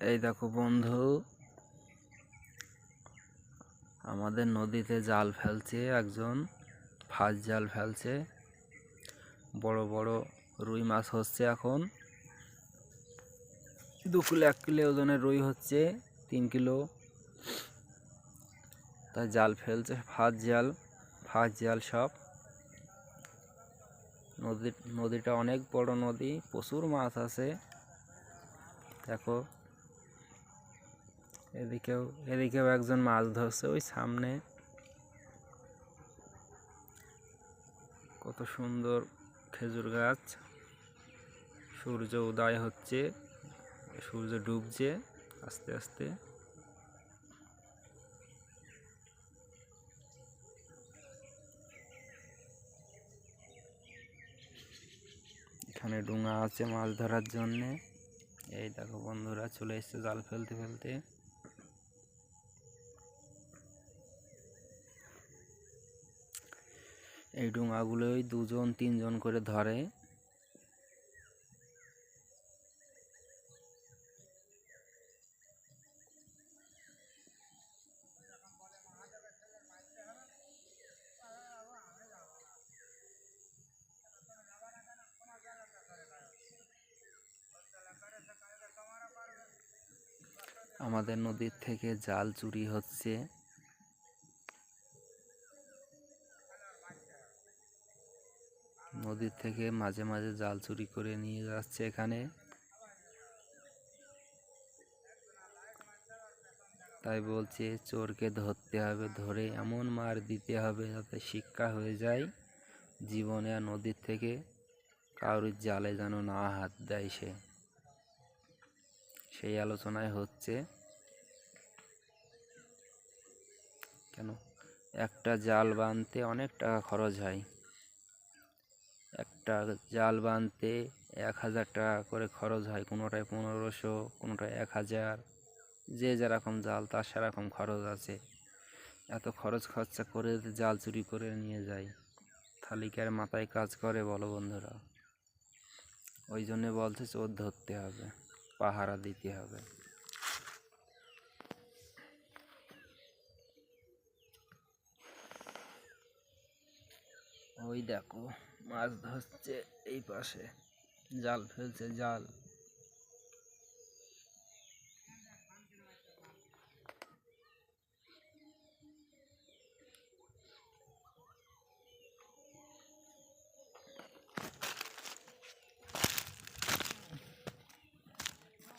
এই দেখো বন্ধু, আমাদের নদীতে জাল ফেলছে একজন, ফাঁস জাল ফেলছে। বড় বড় রুই মাছ হচ্ছে এখন। 2 কিলো 1 কিলো ওজনের রুই হচ্ছে, 3 কিলো। তাই জাল ফেলছে, ফাঁস জাল সব। নদীটা অনেক বড় নদী, প্রচুর মাছ আছে। দেখো এদিকেও একজন মাছ ধরছে, ওই সামনে। কত সুন্দর খেজুর গাছ। সূর্য উদয় হচ্ছে, সূর্য ডুবছে আস্তে আস্তে। এখানে ডুঙা আছে মাছ ধরার জন্যে। এই দেখো বন্ধুরা চলে এসছে জাল ফেলতে ফেলতে। এই ডুঙাগুলোই 2-3 জন করে ধরে। আমাদের নদীর থেকে জাল চুরি হচ্ছে। নদীর থেকে মাঝে মাঝে জাল চুরি করে নিয়ে যাচ্ছে এখানে। তাই বলছে চোরকে ধরতে হবে, ধরে এমন মার দিতে হবে যাতে শিক্ষা হয়ে যায়, জীবনে আর নদীর থেকে কারোর জালে যেন না হাত দেয় সে। সেই আলোচনায় হচ্ছে। কেন, একটা জাল বাঁধতে অনেক টাকা খরচ হয়। একটা জাল বাঁধতে 1000 টাকা করে খরচ হয়, কোনোটায় 1500, কোনোটায় 1000। যে যেরকম জাল তার সেরকম খরচ আছে। এত খরচ খরচা করে জাল চুরি করে নিয়ে যায়, থালিকার মাথায় কাজ করে বলো বন্ধুরা। ওই জন্যে বলছে চোর ধরতে হবে, পাহারা দিতে হবে। ওই দেখো মাছ ধরছে, এই পাশে জাল ফেলছে, জাল